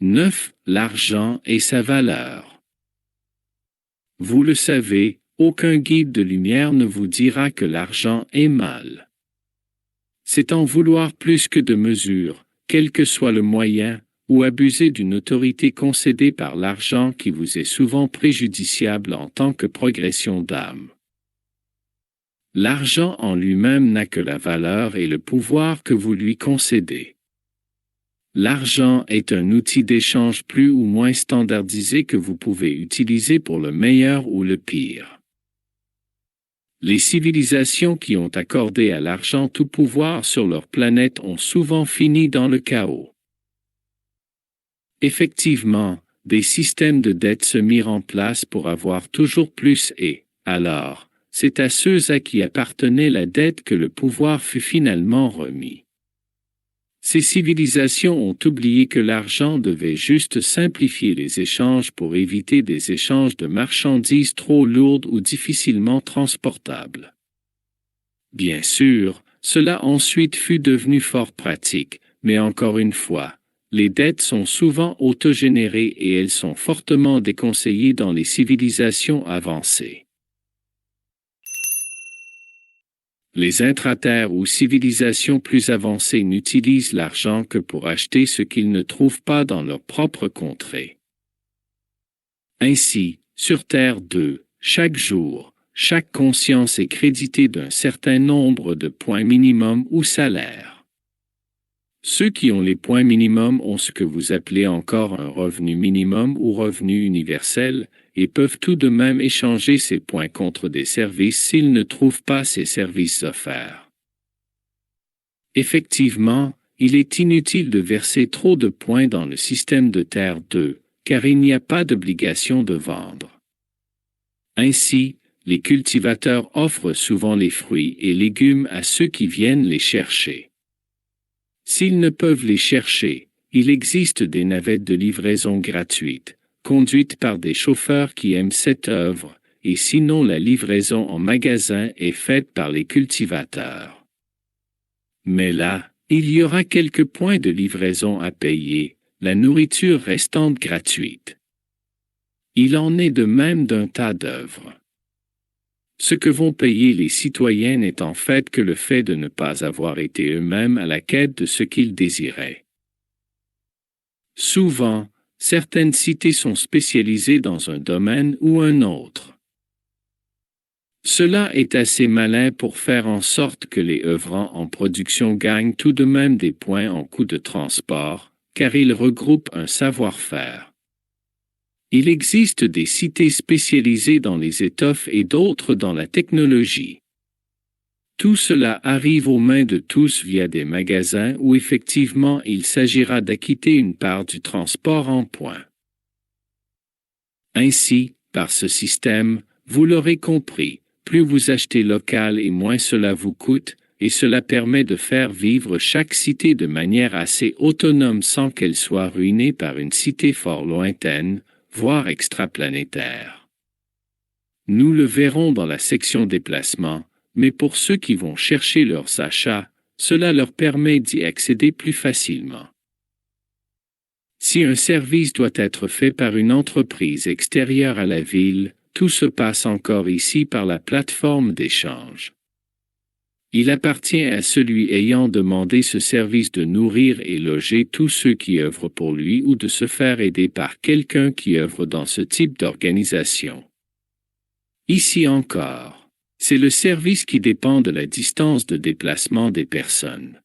9. L'argent et sa valeur. Vous le savez, aucun guide de lumière ne vous dira que l'argent est mal. C'est en vouloir plus que de mesure, quel que soit le moyen, ou abuser d'une autorité concédée par l'argent qui vous est souvent préjudiciable en tant que progression d'âme. L'argent en lui-même n'a que la valeur et le pouvoir que vous lui concédez. L'argent est un outil d'échange plus ou moins standardisé que vous pouvez utiliser pour le meilleur ou le pire. Les civilisations qui ont accordé à l'argent tout pouvoir sur leur planète ont souvent fini dans le chaos. Effectivement, des systèmes de dette se mirent en place pour avoir toujours plus et, alors, c'est à ceux à qui appartenait la dette que le pouvoir fut finalement remis. Ces civilisations ont oublié que l'argent devait juste simplifier les échanges pour éviter des échanges de marchandises trop lourdes ou difficilement transportables. Bien sûr, cela ensuite fut devenu fort pratique, mais encore une fois, les dettes sont souvent autogénérées et elles sont fortement déconseillées dans les civilisations avancées. Les intraterres ou civilisations plus avancées n'utilisent l'argent que pour acheter ce qu'ils ne trouvent pas dans leur propre contrée. Ainsi, sur Terre 2, chaque jour, chaque conscience est créditée d'un certain nombre de points minimum ou salaires. Ceux qui ont les points minimums ont ce que vous appelez encore un revenu minimum ou revenu universel, et peuvent tout de même échanger ces points contre des services s'ils ne trouvent pas ces services offerts. Effectivement, il est inutile de verser trop de points dans le système de Terre 2, car il n'y a pas d'obligation de vendre. Ainsi, les cultivateurs offrent souvent les fruits et légumes à ceux qui viennent les chercher. S'ils ne peuvent les chercher, il existe des navettes de livraison gratuites, conduites par des chauffeurs qui aiment cette œuvre, et sinon la livraison en magasin est faite par les cultivateurs. Mais là, il y aura quelques points de livraison à payer, la nourriture restante gratuite. Il en est de même d'un tas d'œuvres. Ce que vont payer les citoyens n'est en fait que le fait de ne pas avoir été eux-mêmes à la quête de ce qu'ils désiraient. Souvent, certaines cités sont spécialisées dans un domaine ou un autre. Cela est assez malin pour faire en sorte que les œuvrants en production gagnent tout de même des points en coût de transport, car ils regroupent un savoir-faire. Il existe des cités spécialisées dans les étoffes et d'autres dans la technologie. Tout cela arrive aux mains de tous via des magasins où effectivement il s'agira d'acquitter une part du transport en points. Ainsi, par ce système, vous l'aurez compris, plus vous achetez local et moins cela vous coûte, et cela permet de faire vivre chaque cité de manière assez autonome sans qu'elle soit ruinée par une cité fort lointaine, voire extraplanétaire. Nous le verrons dans la section déplacement, mais pour ceux qui vont chercher leurs achats, cela leur permet d'y accéder plus facilement. Si un service doit être fait par une entreprise extérieure à la ville, tout se passe encore ici par la plateforme d'échange. Il appartient à celui ayant demandé ce service de nourrir et loger tous ceux qui œuvrent pour lui ou de se faire aider par quelqu'un qui œuvre dans ce type d'organisation. Ici encore, c'est le service qui dépend de la distance de déplacement des personnes.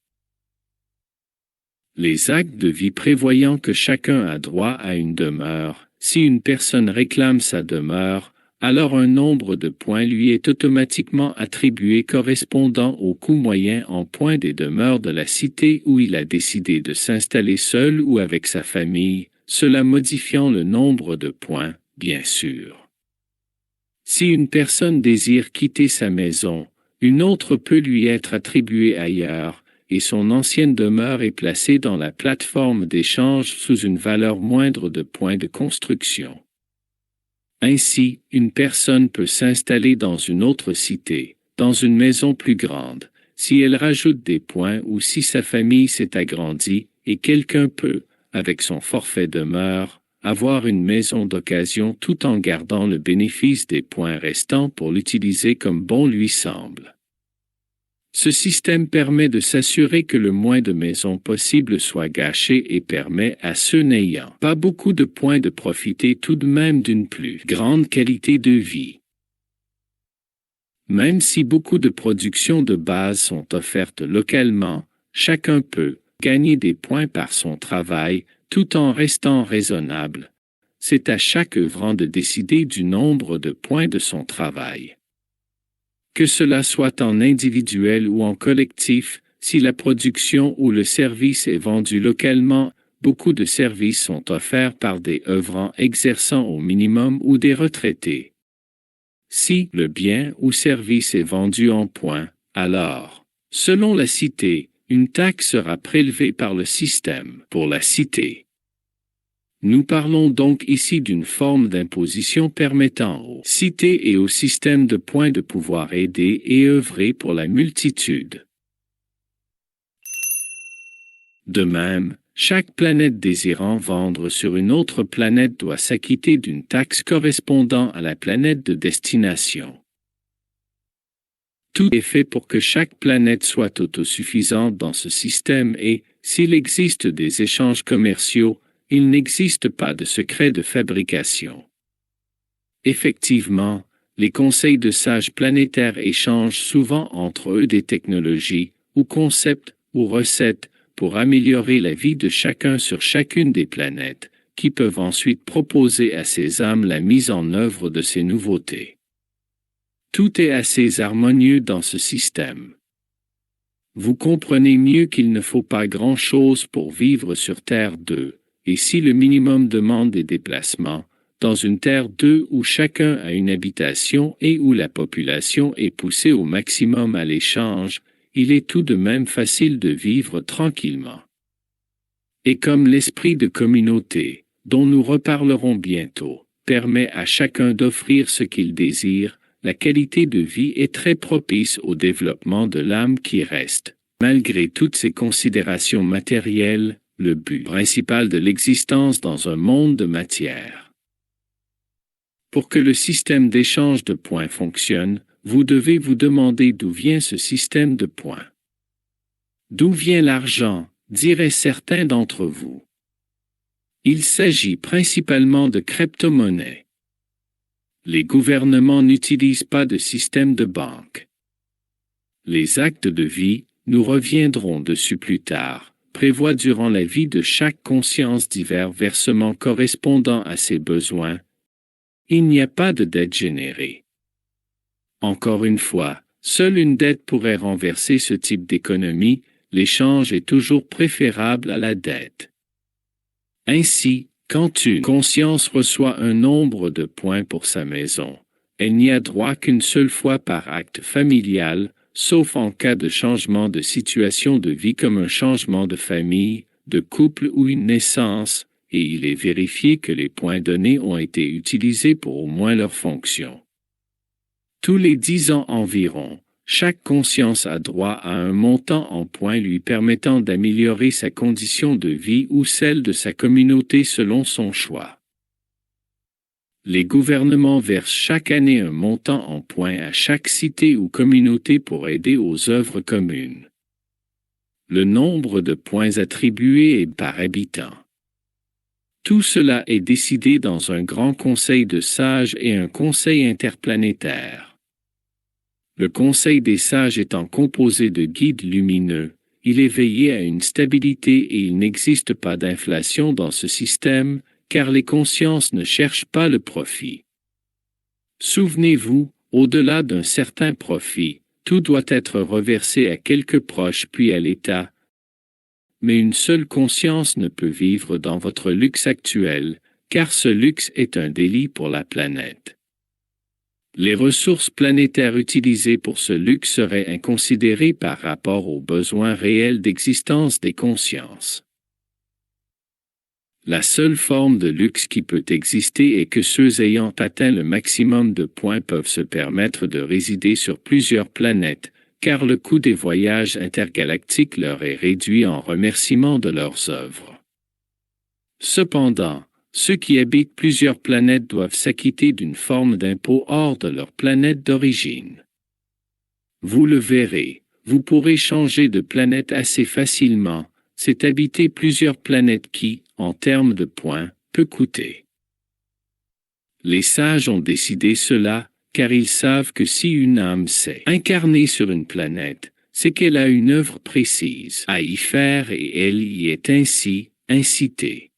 Les actes de vie prévoyant que chacun a droit à une demeure, si une personne réclame sa demeure, alors un nombre de points lui est automatiquement attribué correspondant au coût moyen en points des demeures de la cité où il a décidé de s'installer seul ou avec sa famille, cela modifiant le nombre de points, bien sûr. Si une personne désire quitter sa maison, une autre peut lui être attribuée ailleurs, et son ancienne demeure est placée dans la plateforme d'échange sous une valeur moindre de points de construction. Ainsi, une personne peut s'installer dans une autre cité, dans une maison plus grande, si elle rajoute des points ou si sa famille s'est agrandie, et quelqu'un peut, avec son forfait demeure, avoir une maison d'occasion tout en gardant le bénéfice des points restants pour l'utiliser comme bon lui semble. Ce système permet de s'assurer que le moins de maisons possible soit gâché et permet à ceux n'ayant pas beaucoup de points de profiter tout de même d'une plus grande qualité de vie. Même si beaucoup de productions de base sont offertes localement, chacun peut gagner des points par son travail tout en restant raisonnable. C'est à chaque œuvrant de décider du nombre de points de son travail. Que cela soit en individuel ou en collectif, si la production ou le service est vendu localement, beaucoup de services sont offerts par des œuvrants exerçant au minimum ou des retraités. Si le bien ou service est vendu en points, alors, selon la cité, une taxe sera prélevée par le système pour la cité. Nous parlons donc ici d'une forme d'imposition permettant aux cités et au système de points de pouvoir aider et œuvrer pour la multitude. De même, chaque planète désirant vendre sur une autre planète doit s'acquitter d'une taxe correspondant à la planète de destination. Tout est fait pour que chaque planète soit autosuffisante dans ce système et, s'il existe des échanges commerciaux, il n'existe pas de secret de fabrication. Effectivement, les conseils de sages planétaires échangent souvent entre eux des technologies, ou concepts, ou recettes, pour améliorer la vie de chacun sur chacune des planètes, qui peuvent ensuite proposer à ces âmes la mise en œuvre de ces nouveautés. Tout est assez harmonieux dans ce système. Vous comprenez mieux qu'il ne faut pas grand-chose pour vivre sur Terre 2, et si le minimum demande des déplacements, dans une Terre 2 où chacun a une habitation et où la population est poussée au maximum à l'échange, il est tout de même facile de vivre tranquillement. Et comme l'esprit de communauté, dont nous reparlerons bientôt, permet à chacun d'offrir ce qu'il désire, la qualité de vie est très propice au développement de l'âme qui reste, malgré toutes ces considérations matérielles, le but principal de l'existence dans un monde de matière. Pour que le système d'échange de points fonctionne, vous devez vous demander d'où vient ce système de points. D'où vient l'argent, diraient certains d'entre vous. Il s'agit principalement de crypto-monnaies. Les gouvernements n'utilisent pas de système de banque. Les actes de vie, nous reviendrons dessus plus tard, prévoient durant la vie de chaque conscience divers versements correspondant à ses besoins. Il n'y a pas de dette générée. Encore une fois, seule une dette pourrait renverser ce type d'économie, l'échange est toujours préférable à la dette. Ainsi, quand une conscience reçoit un nombre de points pour sa maison, elle n'y a droit qu'une seule fois par acte familial, sauf en cas de changement de situation de vie comme un changement de famille, de couple ou une naissance, et il est vérifié que les points donnés ont été utilisés pour au moins leur fonction. Tous les 10 ans environ, chaque conscience a droit à un montant en points lui permettant d'améliorer sa condition de vie ou celle de sa communauté selon son choix. Les gouvernements versent chaque année un montant en points à chaque cité ou communauté pour aider aux œuvres communes. Le nombre de points attribués est par habitant. Tout cela est décidé dans un grand conseil de sages et un conseil interplanétaire. Le conseil des sages étant composé de guides lumineux, il est veillé à une stabilité et il n'existe pas d'inflation dans ce système, car les consciences ne cherchent pas le profit. Souvenez-vous, au-delà d'un certain profit, tout doit être reversé à quelques proches puis à l'État. Mais une seule conscience ne peut vivre dans votre luxe actuel, car ce luxe est un délit pour la planète. Les ressources planétaires utilisées pour ce luxe seraient inconsidérées par rapport aux besoins réels d'existence des consciences. La seule forme de luxe qui peut exister est que ceux ayant atteint le maximum de points peuvent se permettre de résider sur plusieurs planètes, car le coût des voyages intergalactiques leur est réduit en remerciement de leurs œuvres. Cependant, ceux qui habitent plusieurs planètes doivent s'acquitter d'une forme d'impôt hors de leur planète d'origine. Vous le verrez, vous pourrez changer de planète assez facilement, c'est habiter plusieurs planètes qui, en termes de points, peut coûter. Les sages ont décidé cela, car ils savent que si une âme s'est incarnée sur une planète, c'est qu'elle a une œuvre précise à y faire et elle y est ainsi incitée.